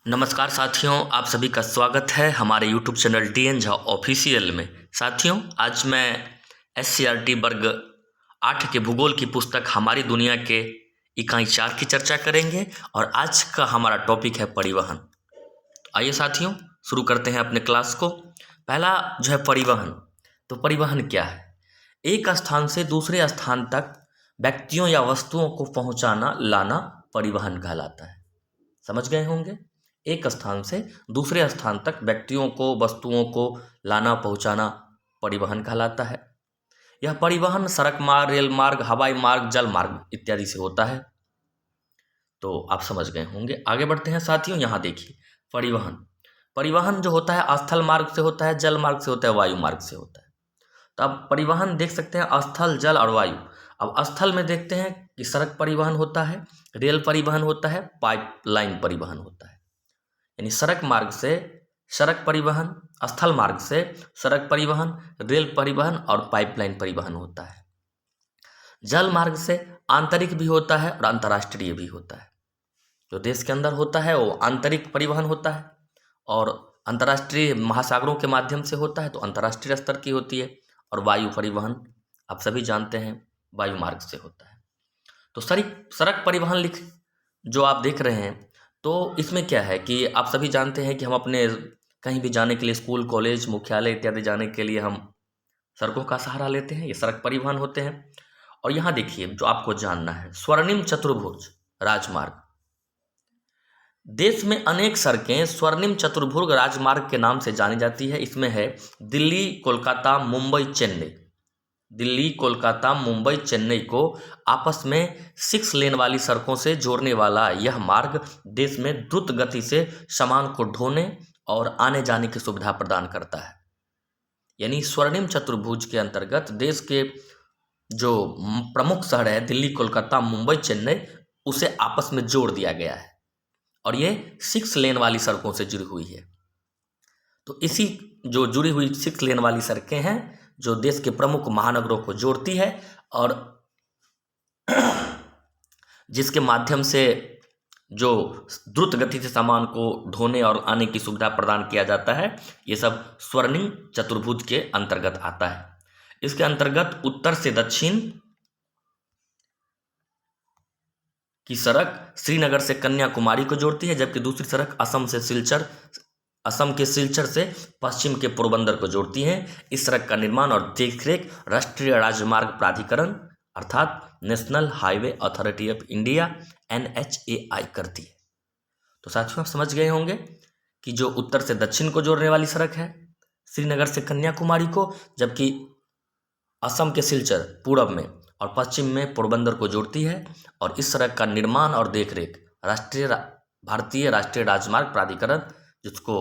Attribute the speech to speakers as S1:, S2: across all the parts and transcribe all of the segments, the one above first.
S1: नमस्कार साथियों, आप सभी का स्वागत है हमारे YouTube channel DN Jha official में। साथियों, आज मैं SCERT वर्ग 8 के भूगोल की पुस्तक हमारी दुनिया के इकाई 4 की चर्चा करेंगे और आज का हमारा टॉपिक है परिवहन। आइए साथियों, शुरू करते हैं अपने क्लास को। पहला जो है परिवहन। तो परिवहन क्या है? एक स्थान से दूसरे स्थान तक व्यक्तियों या वस्तुओं को पहुंचाना लाना परिवहन कहलाता है। समझ गए होंगे। एक स्थान से दूसरे स्थान तक व्यक्तियों को वस्तुओं को लाना पहुंचाना परिवहन कहलाता है। यह परिवहन सड़क मार्ग, रेल मार्ग, हवाई मार्ग, जल मार्ग इत्यादि से होता है। तो आप समझ गए होंगे। आगे बढ़ते हैं साथियों। यहाँ देखिए, परिवहन परिवहन जो होता है स्थल मार्ग से होता है, जल मार्ग से होता है, वायु मार्ग से होता है। तो अब परिवहन देख सकते हैं स्थल, जल और वायु। अब स्थल में देखते हैं कि सड़क परिवहन होता है, रेल परिवहन होता है, पाइपलाइन परिवहन होता है। यानी सड़क मार्ग से सड़क परिवहन, स्थल मार्ग से सड़क परिवहन, रेल परिवहन और पाइपलाइन परिवहन होता है। जल मार्ग से आंतरिक भी होता है और अंतर्राष्ट्रीय भी होता है। जो देश के अंदर होता है वो आंतरिक परिवहन होता है और अंतर्राष्ट्रीय महासागरों के माध्यम से होता है तो अंतर्राष्ट्रीय स्तर की होती है। और वायु परिवहन आप सभी जानते हैं वायु मार्ग से होता है। तो सड़क सड़क परिवहन लिख जो आप देख रहे हैं, तो इसमें क्या है कि आप सभी जानते हैं कि हम अपने कहीं भी जाने के लिए, स्कूल, कॉलेज, मुख्यालय इत्यादि जाने के लिए हम सड़कों का सहारा लेते हैं। ये सड़क परिवहन होते हैं। और यहाँ देखिए, जो आपको जानना है, स्वर्णिम चतुर्भुज राजमार्ग। देश में अनेक सड़कें स्वर्णिम चतुर्भुज राजमार्ग के नाम से जानी जाती है। इसमें है दिल्ली, कोलकाता, मुंबई, चेन्नई। दिल्ली, कोलकाता, मुंबई, चेन्नई को आपस में 6 लेन वाली सड़कों से जोड़ने वाला यह मार्ग देश में द्रुत गति से सामान को ढोने और आने जाने की सुविधा प्रदान करता है। यानी स्वर्णिम चतुर्भुज के अंतर्गत देश के जो प्रमुख शहर है दिल्ली, कोलकाता, मुंबई, चेन्नई, उसे आपस में जोड़ दिया गया है और ये 6 लेन वाली सड़कों से जुड़ी हुई है। तो इसी जो जुड़ी हुई 6 लेन वाली सड़कें हैं जो देश के प्रमुख महानगरों को जोड़ती है और जिसके माध्यम से जो द्रुत गति से सामान को ढोने और आने की सुविधा प्रदान किया जाता है, ये सब स्वर्णिम चतुर्भुज के अंतर्गत आता है। इसके अंतर्गत उत्तर से दक्षिण की सड़क श्रीनगर से कन्याकुमारी को जोड़ती है, जबकि दूसरी सड़क असम के सिलचर से पश्चिम के पोरबंदर को जोड़ती है। इस सड़क का निर्माण और देखरेख राष्ट्रीय राजमार्ग प्राधिकरण अर्थात national highway authority of India NHAI करती है। तो साथियों, आप समझ गए होंगे कि जो उत्तर से दक्षिण को जोड़ने वाली सड़क है श्रीनगर से कन्याकुमारी को, जबकि असम के सिलचर पूर्व में और पश्चिम में पोरबंदर को जोड़ती है। और इस सड़क का निर्माण और देखरेख भारतीय राष्ट्रीय राजमार्ग प्राधिकरण, जिसको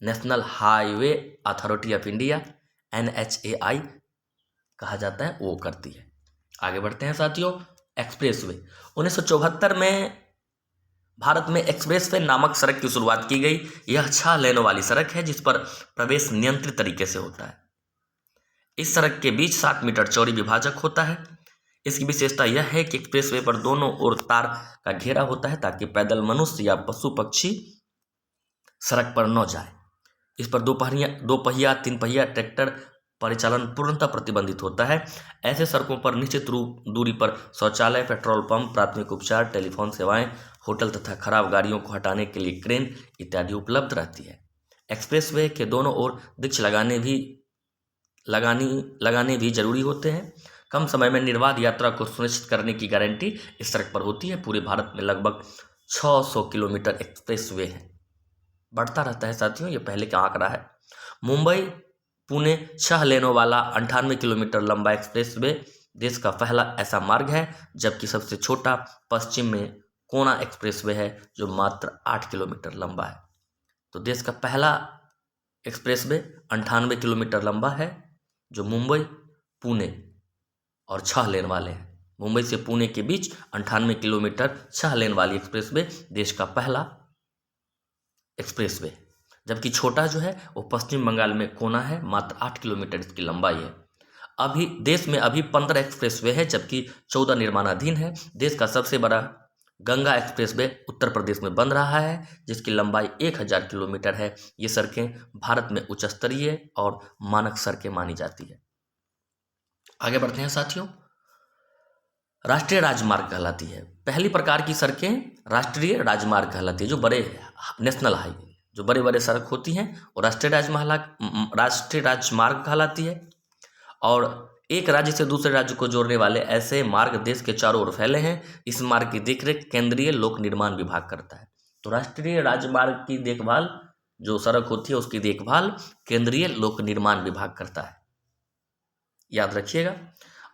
S1: national highway authority of India NHAI कहा जाता है, वो करती है। आगे बढ़ते हैं साथियों। एक्सप्रेसवे 1974 में भारत में एक्सप्रेसवे नामक सड़क की शुरुआत की गई। यह 6 लेनों वाली सड़क है जिस पर प्रवेश नियंत्रित तरीके से होता है। इस सड़क के बीच 7 मीटर चौड़ी विभाजक होता है। इसकी विशेषता यह है कि एक्सप्रेसवे पर दोनों ओर तार का घेरा होता है ताकि पैदल मनुष्य या पशु पक्षी सड़क पर न जाए। इस पर दो पहिया 3 पहिया ट्रैक्टर परिचालन पूर्णतः प्रतिबंधित होता है। ऐसे सड़कों पर निश्चित दूरी पर शौचालय, पेट्रोल पंप, प्राथमिक उपचार, टेलीफोन सेवाएं, होटल तथा खराब गाड़ियों को हटाने के लिए क्रेन इत्यादि उपलब्ध रहती है। एक्सप्रेसवे के दोनों ओर वृक्ष लगाने भी जरूरी होते हैं। कम समय में निर्बाध यात्रा को सुनिश्चित करने की गारंटी इस सड़क पर होती है। पूरे भारत में लगभग 600 किलोमीटर एक्सप्रेसवे है। बढ़ता रहता है साथियों, ये पहले का आंकड़ा है। मुंबई पुणे 6 लेनों वाला 98 किलोमीटर लंबा एक्सप्रेसवे देश का पहला ऐसा मार्ग है, जबकि सबसे छोटा पश्चिम में कोना एक्सप्रेसवे है जो मात्र 8 किलोमीटर लंबा है। तो देश का पहला एक्सप्रेसवे 98 किलोमीटर लंबा है जो मुंबई पुणे और 6 लेन वाले हैं। मुंबई से पुणे के बीच 98 किलोमीटर 6 लेन वाली एक्सप्रेसवे देश का पहला एक्सप्रेसवे, जबकि छोटा जो है वो पश्चिम बंगाल में कोना है, मात्र 8 किलोमीटर इसकी लंबाई है। अभी देश में 15 एक्सप्रेसवे है, जबकि 14 निर्माणाधीन है। देश का सबसे बड़ा गंगा एक्सप्रेसवे उत्तर प्रदेश में बन रहा है, जिसकी लंबाई 1000 किलोमीटर है। ये सड़कें भारत में उच्च स्तरीय और मानक सड़कें मानी जाती है। आगे बढ़ते हैं साथियों। राष्ट्रीय राजमार्ग कहलाती है। पहली प्रकार की सड़कें राष्ट्रीय राजमार्ग कहलाती है। जो बड़े नेशनल हाईवे, जो बड़े बड़े सड़क होती हैं, वो राष्ट्रीय राजमार्ग कहलाती है। और एक राज्य से दूसरे राज्य को जोड़ने वाले ऐसे मार्ग देश के चारों ओर फैले हैं। इस मार्ग की देखरेख केंद्रीय लोक निर्माण विभाग करता है। तो राष्ट्रीय राजमार्ग की देखभाल, जो सड़क होती है उसकी देखभाल केंद्रीय लोक निर्माण विभाग करता है, याद रखिएगा।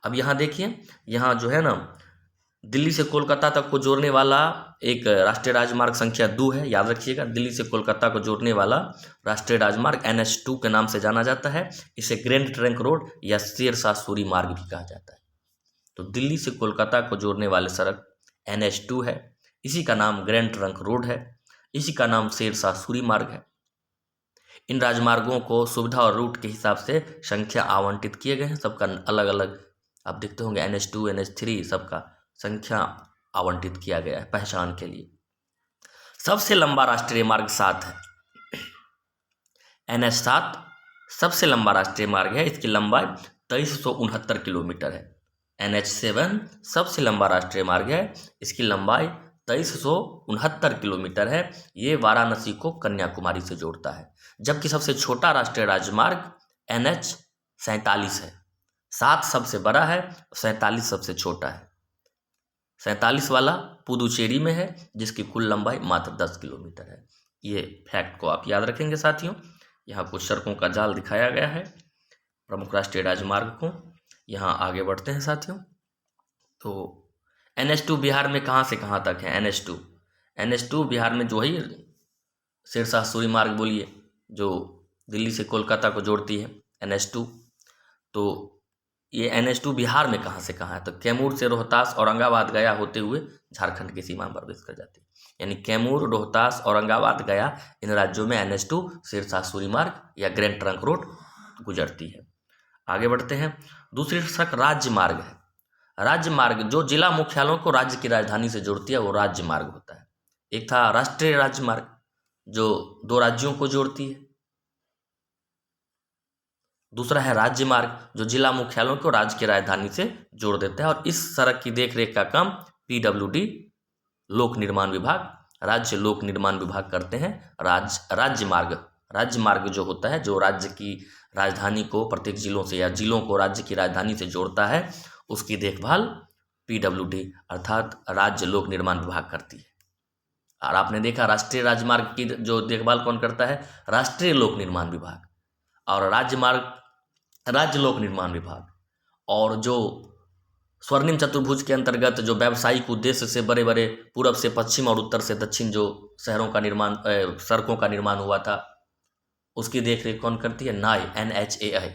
S1: अब यहाँ देखिए, यहाँ जो है ना, दिल्ली से कोलकाता तक को जोड़ने वाला एक राष्ट्रीय राजमार्ग संख्या 2 है, याद रखिएगा। दिल्ली से कोलकाता को जोड़ने वाला राष्ट्रीय राजमार्ग NH2 के नाम से जाना जाता है। इसे ग्रैंड ट्रंक रोड या शेरशाह सूरी मार्ग भी कहा जाता है। तो दिल्ली से कोलकाता को जोड़ने वाले सड़क NH2 है, इसी का नाम ग्रैंड ट्रंक रोड है, इसी का नाम शेरशाह सूरी मार्ग है। इन राजमार्गों को सुविधा और रूट के हिसाब से संख्या आवंटित किए गए हैं। सबका अलग अलग आप देखते होंगे, NH2 NH3 सबका संख्या आवंटित किया गया है पहचान के लिए। सबसे लंबा राष्ट्रीय मार्ग 7 है, NH7 सबसे लंबा राष्ट्रीय मार्ग है। इसकी लंबाई 2369 किलोमीटर है। NH7 सबसे लंबा राष्ट्रीय मार्ग है, इसकी लंबाई 2369 किलोमीटर है। ये वाराणसी को कन्याकुमारी से जोड़ता है। जबकि सबसे छोटा राष्ट्रीय राजमार्ग NH47 है। 7 सबसे बड़ा है, 47 सबसे छोटा है। 47 वाला पुदुचेरी में है, जिसकी कुल लंबाई मात्र 10 किलोमीटर है। ये फैक्ट को आप याद रखेंगे साथियों। यहाँ कुछ सड़कों का जाल दिखाया गया है, प्रमुख राष्ट्रीय राजमार्ग को। यहाँ आगे बढ़ते हैं साथियों। तो NH2 बिहार में कहाँ से कहाँ तक है? NH2 बिहार में जो ही शेरशाह सूरी मार्ग बोलिए, जो दिल्ली से कोलकाता को जोड़ती है NH2, तो ये NH2 बिहार में कहाँ से कहाँ है? तो कैमूर से रोहतास औरंगाबाद गया होते हुए झारखंड की सीमा में प्रवेश कर जाती है। यानी कैमूर, रोहतास, औरंगाबाद, गया, इन राज्यों में NH2 शेरशाह सूरी मार्ग या ग्रैंड ट्रंक रोड गुजरती है। आगे बढ़ते हैं। दूसरी सड़क राज्य मार्ग है। राज्य मार्ग जो जिला मुख्यालयों को राज्य की राजधानी से जोड़ती है, वो राज्य मार्ग होता है। एक था राष्ट्रीय राजमार्ग जो 2 राज्यों को जोड़ती है, दूसरा है राज्य मार्ग जो जिला मुख्यालयों को राज्य की राजधानी से जोड़ देता है। और इस सड़क की देखरेख का काम PWD लोक निर्माण विभाग, राज्य लोक निर्माण विभाग करते हैं। राज्य मार्ग जो होता है, जो राज्य की राजधानी को प्रत्येक जिलों से या जिलों को राज्य की राजधानी से जोड़ता है, उसकी देखभाल PWD अर्थात राज्य लोक निर्माण विभाग करती है। और आपने देखा राष्ट्रीय राजमार्ग की जो देखभाल कौन करता है? राष्ट्रीय लोक निर्माण विभाग। और राज्य लोक निर्माण विभाग। और जो स्वर्णिम चतुर्भुज के अंतर्गत जो व्यावसायिक उद्देश्य से बड़े बड़े पूरब से पश्चिम और उत्तर से दक्षिण जो शहरों का निर्माण, सड़कों का निर्माण हुआ था, उसकी देखरेख कौन करती है? NHAI,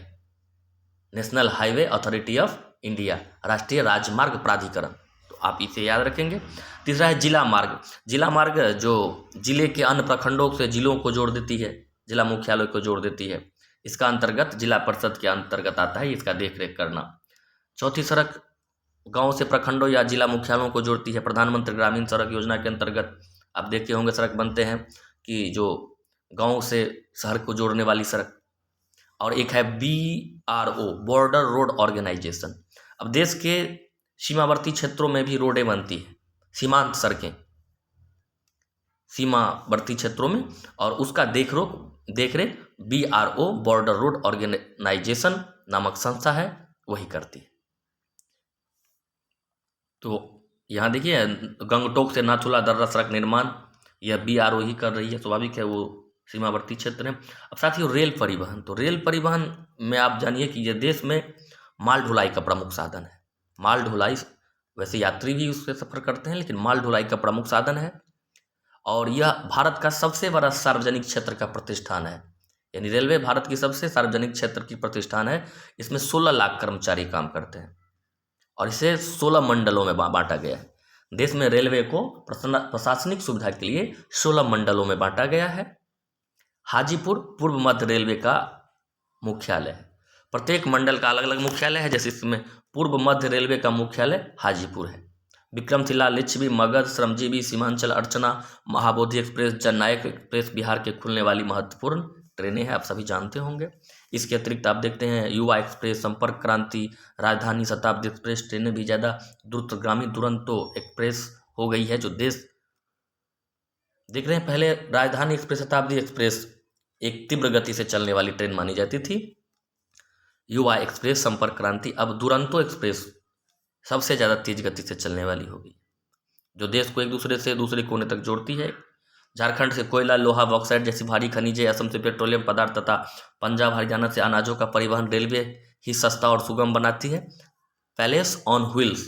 S1: national highway authority of India, राष्ट्रीय राजमार्ग प्राधिकरण। तो आप इसे याद रखेंगे। तीसरा है जिला मार्ग। जिला मार्ग जो जिले के अन्य प्रखंडों से जिलों को जोड़ देती है, जिला मुख्यालय को जोड़ देती है। इसका अंतर्गत जिला परिषद के अंतर्गत आता है इसका देखरेख करना। चौथी सड़क गांव से प्रखंडों या जिला मुख्यालयों को जोड़ती है। प्रधानमंत्री ग्रामीण सड़क योजना के अंतर्गत आप देखते होंगे सड़क बनते हैं कि जो गांव से शहर को जोड़ने वाली सड़क। और एक है BRO, बॉर्डर रोड ऑर्गेनाइजेशन। अब देश के सीमावर्ती क्षेत्रों में भी रोडें बनती हैं, सीमांत सड़कें सीमावर्ती क्षेत्रों में, और उसका देखरेख BRO, बॉर्डर रोड ऑर्गेनाइजेशन नामक संस्था है, वही करती है। तो यहाँ देखिए गंगटोक से नाथुला दर्रा सड़क निर्माण यह BRO ही कर रही है, स्वाभाविक है, वो सीमावर्ती क्षेत्र है। अब साथियों रेल परिवहन, तो रेल परिवहन में आप जानिए कि यह देश में माल ढुलाई का प्रमुख साधन है। माल ढुलाई, वैसे यात्री भी उससे सफर करते हैं, लेकिन माल ढुलाई का प्रमुख साधन है। और यह भारत का सबसे बड़ा सार्वजनिक क्षेत्र का प्रतिष्ठान है। यानी रेलवे भारत की सबसे सार्वजनिक क्षेत्र की प्रतिष्ठान है। इसमें 16 लाख कर्मचारी काम करते हैं और इसे 16 मंडलों में बांटा गया है। देश में रेलवे को प्रशासनिक सुविधा के लिए 16 मंडलों में बांटा गया है। हाजीपुर पूर्व मध्य रेलवे का मुख्यालय है। प्रत्येक मंडल का अलग अलग मुख्यालय है। जैसे इसमें पूर्व मध्य रेलवे का मुख्यालय हाजीपुर है, विक्रमशिला, लिच्छवी, मगध, श्रमजीवी, सीमांचल, अर्चना, महाबोधि एक्सप्रेस, जननायक एक्सप्रेस बिहार के खुलने वाली महत्वपूर्ण ट्रेनें हैं, आप सभी जानते होंगे। इसके अतिरिक्त आप देखते हैं युवा एक्सप्रेस, संपर्क क्रांति, राजधानी शताब्दी एक्सप्रेस ट्रेनें भी ज़्यादा द्रुतगामी दुरंतो एक्सप्रेस हो गई है। जो देश देख रहे हैं, पहले राजधानी एक्सप्रेस, शताब्दी एक्सप्रेस एक तीव्र गति से चलने वाली ट्रेन मानी जाती थी। युवा एक्सप्रेस, संपर्क क्रांति, अब दुरंतो एक्सप्रेस सबसे ज़्यादा तेज गति से चलने वाली होगी, जो देश को एक दूसरे से दूसरे कोने तक जोड़ती है। झारखंड से कोयला, लोहा, बॉक्साइट जैसी भारी खनिजें, असम से पेट्रोलियम पदार्थ तथा पंजाब हरियाणा से अनाजों का परिवहन रेलवे ही सस्ता और सुगम बनाती है। Palace on wheels,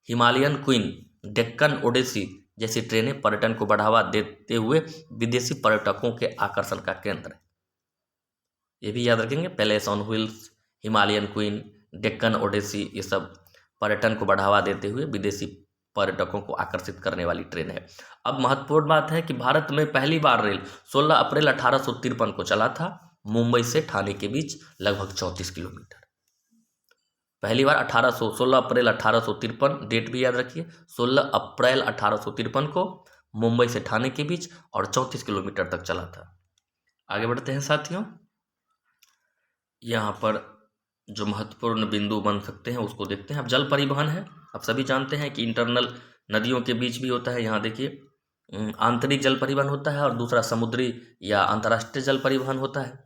S1: Himalayan queen, Deccan Odyssey जैसी ट्रेनें पर्यटन को बढ़ावा देते हुए विदेशी पर्यटकों के आकर्षण का केंद्र है। ये भी याद रखेंगे, palace on wheels, Himalayan queen, Deccan Odyssey, ये सब पर्यटन को बढ़ावा देते हुए विदेशी पर्यटकों को आकर्षित करने वाली ट्रेन है। अब महत्वपूर्ण बात है कि भारत में पहली बार रेल 16 अप्रैल 1853 को चला था, मुंबई से ठाणे के बीच लगभग 34 किलोमीटर। पहली बार 16 अप्रैल 1853, डेट भी याद रखिए, 16 अप्रैल 1853 को मुंबई से ठाणे के बीच और 34 किलोमीटर तक चला था। आगे बढ़ते हैं साथियों, यहाँ पर जो महत्वपूर्ण बिंदु बन सकते हैं उसको देखते हैं। अब जल परिवहन है, आप सभी जानते हैं कि इंटरनल नदियों के बीच भी होता है। यहाँ देखिए, आंतरिक जल परिवहन होता है और दूसरा समुद्री या अंतर्राष्ट्रीय जल परिवहन होता है।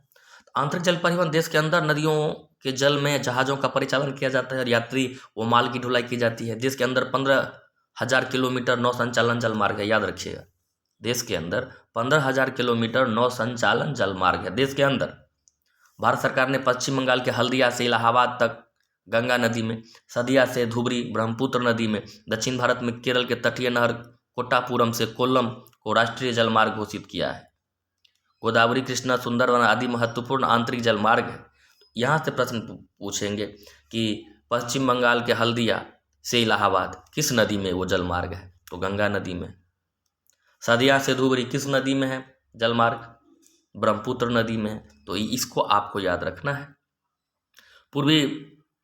S1: आंतरिक जल परिवहन, देश के अंदर नदियों के जल में जहाज़ों का परिचालन किया जाता है और यात्री व माल की ढुलाई की जाती है। देश के अंदर 15,000 किलोमीटर नौ संचालन जल मार्ग है, याद रखिएगा। देश के अंदर 15,000 किलोमीटर नौ संचालन जल मार्ग है देश के अंदर। भारत सरकार ने पश्चिम बंगाल के हल्दिया से इलाहाबाद तक गंगा नदी में, सदिया से धुबरी ब्रह्मपुत्र नदी में, दक्षिण भारत में केरल के तटीय नहर कोट्टापुरम से कोल्लम को राष्ट्रीय जल मार्ग घोषित किया है। गोदावरी, कृष्णा, सुंदरवन आदि महत्वपूर्ण आंतरिक जल मार्ग है। यहाँ से प्रश्न पूछेंगे कि पश्चिम बंगाल के हल्दिया से इलाहाबाद किस नदी में वो जल मार्ग है, तो गंगा नदी में। सदिया से धुबरी किस नदी में है जल मार्ग, ब्रह्मपुत्र नदी में है, तो इसको आपको याद रखना है। पूर्वी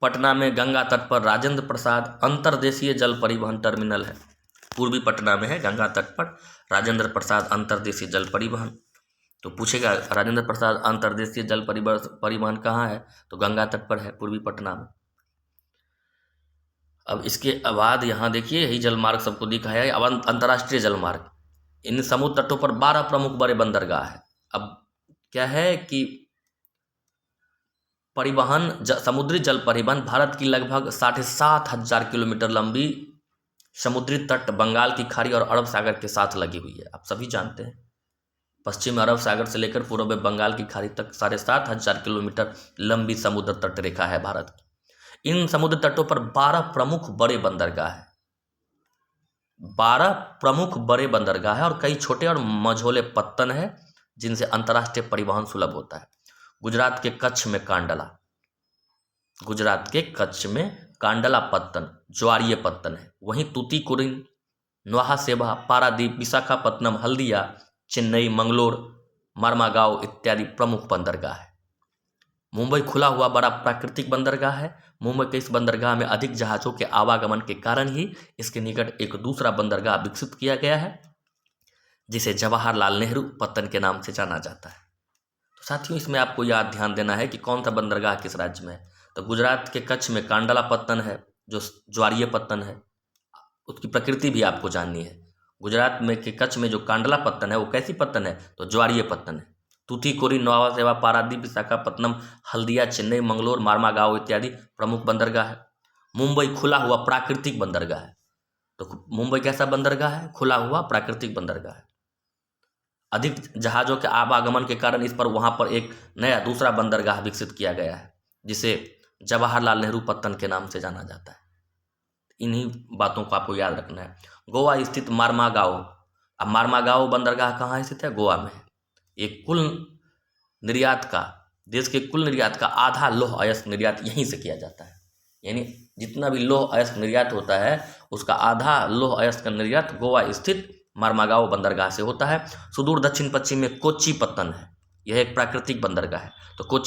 S1: पटना में गंगा तट पर राजेंद्र प्रसाद अंतर्देशीय जल परिवहन टर्मिनल है। पूर्वी पटना में है गंगा तट पर राजेंद्र प्रसाद अंतर्देशीय जल परिवहन। तो पूछेगा राजेंद्र प्रसाद अंतर्देशीय जल परिवहन कहाँ है, तो गंगा तट पर है, पूर्वी पटना में। अब इसके बाद यहाँ देखिए, यही जल मार्ग सबको दिखाया है। अब अंतर्राष्ट्रीय जल मार्ग, इन समुद्र तटों पर 12 प्रमुख बड़े बंदरगाह है। अब क्या है कि परिवहन समुद्री जल परिवहन, भारत की लगभग 7,500 किलोमीटर लंबी समुद्री तट बंगाल की खाड़ी और अरब सागर के साथ लगी हुई है। आप सभी जानते हैं, पश्चिम अरब सागर से लेकर पूर्व में बंगाल की खाड़ी तक 7,500 किलोमीटर लंबी समुद्र तट रेखा है भारत की। इन समुद्र तटों पर 12 प्रमुख बड़े बंदरगाह है, 12 प्रमुख बड़े बंदरगाह है और कई छोटे और मझोले पत्तन है जिनसे अंतर्राष्ट्रीय परिवहन सुलभ होता है। गुजरात के कच्छ में कांडला, गुजरात के कच्छ में कांडला पत्तन ज्वारीय पत्तन है। वहीं तूतीकोरिन, नोहा सेवा, पारादीप, विशाखापत्तनम, हल्दिया, चेन्नई, मंगलोर, मरमागांव इत्यादि प्रमुख बंदरगाह है। मुंबई खुला हुआ बड़ा प्राकृतिक बंदरगाह है। मुंबई के इस बंदरगाह में अधिक जहाज़ों के आवागमन के कारण ही इसके निकट एक दूसरा बंदरगाह विकसित किया गया है जिसे जवाहरलाल नेहरू पत्तन के नाम से जाना जाता है। तो साथियों, इसमें आपको याद ध्यान देना है कि कौन सा बंदरगाह किस राज्य में है। तो गुजरात के कच्छ में कांडला पत्तन है जो ज्वारीय पत्तन है, उसकी प्रकृति भी आपको जाननी है। गुजरात में के कच्छ में जो कांडला पत्तन है वो कैसी पत्तन है, तो ज्वारीय पत्तन है। तूतीकोरिन, नोवा सेवा, पारादीप, विशाखापत्तनम, हल्दिया, चेन्नई, मंगलोर, मारमागांव इत्यादि प्रमुख बंदरगाह है। मुंबई खुला हुआ प्राकृतिक बंदरगाह है। तो मुंबई कैसा बंदरगाह है, खुला हुआ प्राकृतिक बंदरगाह है। अधिक जहाज़ों के आवागमन के कारण इस पर वहाँ पर एक नया दूसरा बंदरगाह विकसित किया गया है जिसे जवाहरलाल नेहरू पत्तन के नाम से जाना जाता है। इन्हीं बातों को आपको याद रखना है। गोवा स्थित मारमागांव, अब मारमागांव बंदरगाह कहाँ स्थित है, गोवा में है। एक कुल निर्यात का, देश के कुल निर्यात का आधा लौह अयस्क निर्यात यहीं से किया जाता है। यानी जितना भी लौह अयस्क निर्यात होता है उसका आधा लौह अयस्क निर्यात गोवा स्थित मारमागांव बंदरगाह से होता है। सुदूर दक्षिण पश्चिम में कोच्चि पत्तन है, यह एक प्राकृतिक बंदरगाह है। तो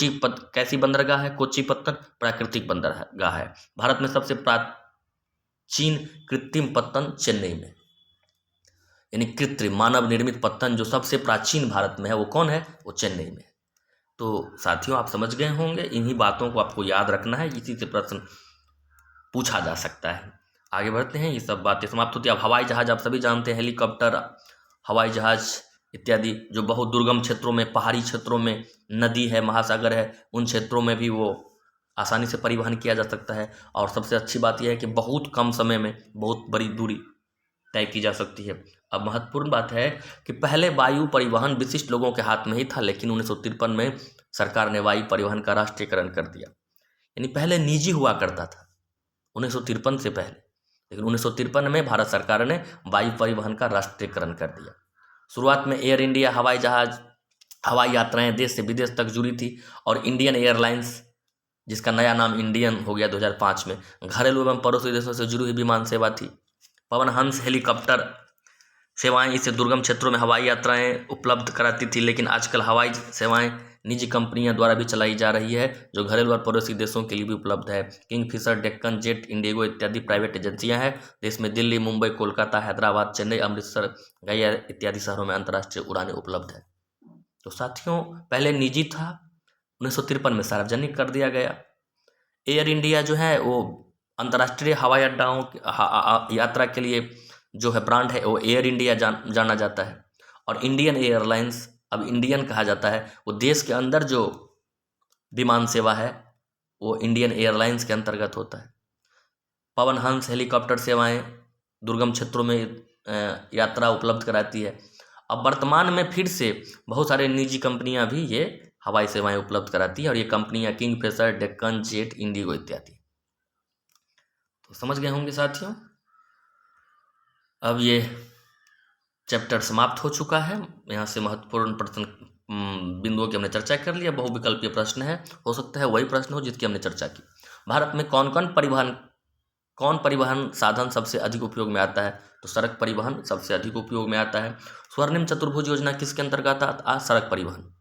S1: कैसी बंदरगाह है, कोच्चि पत्तन प्राकृतिक बंदरगाह है। भारत में सबसे चीन कृत्रिम पत्तन चेन्नई में, यानी कृत्रिम मानव निर्मित पत्तन जो सबसे प्राचीन भारत में है वो कौन है, वो चेन्नई में। तो साथियों आप समझ गए होंगे, इन्हीं बातों को आपको याद रखना है, इसी से प्रश्न पूछा जा सकता है। आगे बढ़ते हैं, ये सब बातें समाप्त होती है। अब हवाई जहाज आप सभी जानते हैं, हेलीकॉप्टर, हवाई जहाज इत्यादि जो बहुत दुर्गम क्षेत्रों में, पहाड़ी क्षेत्रों में, नदी है, महासागर है, उन क्षेत्रों में भी वो आसानी से परिवहन किया जा सकता है। और सबसे अच्छी बात यह है कि बहुत कम समय में बहुत बड़ी दूरी तय की जा सकती है। अब महत्वपूर्ण बात है कि पहले वायु परिवहन विशिष्ट लोगों के हाथ में ही था, लेकिन 1953 में सरकार ने वायु परिवहन का राष्ट्रीयकरण कर दिया। यानी पहले निजी हुआ करता था 1953 से पहले, लेकिन 1953 में भारत सरकार ने वायु परिवहन का राष्ट्रीयकरण कर दिया। शुरुआत में एयर इंडिया हवाई यात्राएं देश से विदेश तक जुड़ी थी, और इंडियन एयरलाइंस, जिसका नया नाम इंडियन हो गया 2005 में, घरेलू एवं पड़ोसी देशों से जुड़ी हुई विमान सेवा थी। पवन हंस हेलीकॉप्टर सेवाएं इससे दुर्गम क्षेत्रों में हवाई यात्राएं उपलब्ध कराती थी, लेकिन आजकल हवाई सेवाएं निजी कंपनियों द्वारा भी चलाई जा रही है, जो घरेलू और पड़ोसी देशों के लिए भी उपलब्ध है। किंगफिशर, डेक्कन जेट, इंडिगो इत्यादि प्राइवेट एजेंसियां हैं। देश में दिल्ली, मुंबई, कोलकाता, हैदराबाद, चेन्नई, अमृतसर, गया इत्यादि शहरों में अंतर्राष्ट्रीय उड़ानें उपलब्ध है। तो साथियों पहले निजी था, 1953 में सार्वजनिक कर दिया गया। एयर इंडिया जो है वो अंतर्राष्ट्रीय हवाई अड्डाओं यात्रा के लिए जो है ब्रांड है, वो एयर इंडिया जाना जाता है। और इंडियन एयरलाइंस, अब इंडियन कहा जाता है, वो देश के अंदर जो विमान सेवा है वो इंडियन एयरलाइंस के अंतर्गत होता है। पवन हंस हेलीकॉप्टर सेवाएं दुर्गम क्षेत्रों में यात्रा उपलब्ध कराती है। अब वर्तमान में फिर से बहुत सारे निजी कंपनियां भी ये हवाई सेवाएं उपलब्ध कराती है, और ये कंपनियां किंगफिशर, डेक्कन जेट, इंडिगो इत्यादि। तो समझ गए होंगे साथियों। अब ये चैप्टर समाप्त हो चुका है। यहाँ से महत्वपूर्ण प्रश्न बिंदुओं की हमने चर्चा कर लिया। बहुविकल्पीय प्रश्न है, हो सकता है वही प्रश्न हो जिसकी हमने चर्चा की। भारत में कौन परिवहन साधन सबसे अधिक उपयोग में आता है, तो सड़क परिवहन सबसे अधिक उपयोग में आता है। स्वर्णिम चतुर्भुज योजना किसके अंतर्गत आता है, सड़क परिवहन।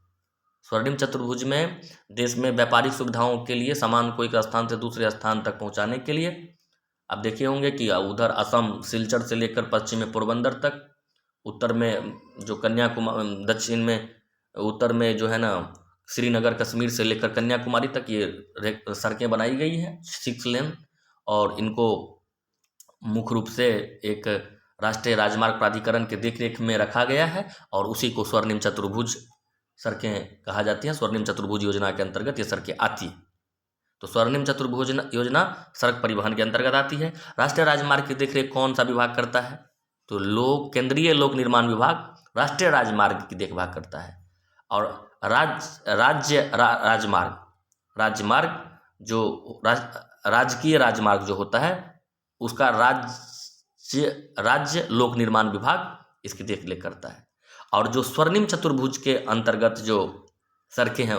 S1: स्वर्णिम चतुर्भुज में देश में व्यापारिक सुविधाओं के लिए सामान को एक स्थान से दूसरे स्थान तक पहुंचाने के लिए, आप देखे होंगे कि उधर असम सिलचर से लेकर पश्चिम में पोरबंदर तक, उत्तर में जो कन्याकुमारी, दक्षिण में उत्तर में जो है ना श्रीनगर कश्मीर से लेकर कन्याकुमारी तक ये सड़कें बनाई गई हैं 6 लेन, और इनको मुख्य रूप से एक राष्ट्रीय राजमार्ग प्राधिकरण के देखरेख में रखा गया है, और उसी को स्वर्णिम चतुर्भुज सड़कें कहा जाती हैं। स्वर्णिम चतुर्भुज योजना के अंतर्गत ये सड़कें आती हैं। तो स्वर्णिम चतुर्भुज योजना सड़क परिवहन के अंतर्गत आती है। राष्ट्रीय राजमार्ग की देखरेख कौन सा विभाग करता है, तो केंद्रीय लोक निर्माण विभाग राष्ट्रीय राजमार्ग की देखभाल करता है। और राजमार्ग जो राजकीय राजमार्ग जो होता है उसका राज्य लोक निर्माण विभाग इसकी देखरेख करता है। और जो स्वर्णिम चतुर्भुज के अंतर्गत जो सड़कें हैं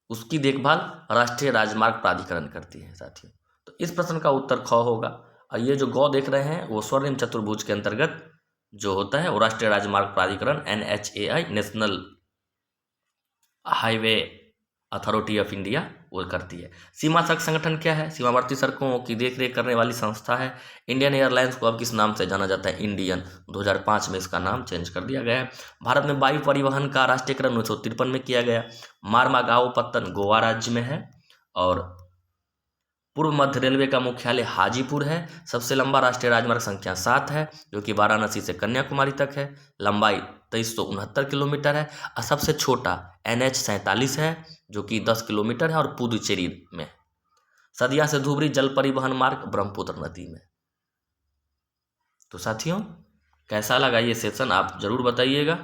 S1: उसकी देखभाल राष्ट्रीय राजमार्ग प्राधिकरण करती है साथियों। तो इस प्रश्न का उत्तर ख होगा। और ये जो गौ देख रहे हैं वो स्वर्णिम चतुर्भुज के अंतर्गत जो होता है वो राष्ट्रीय राजमार्ग प्राधिकरण NHAI, national highway authority of India, वो करती है। सीमा सड़क संगठन क्या है, सीमावर्ती सड़कों की देखरेख करने वाली संस्था है। इंडियन एयरलाइंस को अब किस नाम से जाना जाता है, इंडियन। 2005 में इसका नाम चेंज कर दिया गया है। भारत में वायु परिवहन का राष्ट्रीयकरण 1953 में किया गया। मारमागाओ पत्तन गोवा राज्य में है, और पूर्व मध्य रेलवे का मुख्यालय हाजीपुर है। सबसे लंबा राष्ट्रीय राजमार्ग संख्या 7 है, जो कि वाराणसी से कन्याकुमारी तक है। लंबाई 2369 किलोमीटर है। और सबसे छोटा NH47 है, जो कि 10 किलोमीटर है, और पुदुचेरी में। सदिया से धुबरी जल परिवहन मार्ग ब्रह्मपुत्र नदी में। तो साथियों कैसा लगा ये सेशन आप जरूर बताइएगा।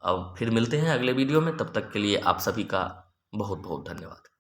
S1: अब फिर मिलते हैं अगले वीडियो में, तब तक के लिए आप सभी का बहुत बहुत धन्यवाद।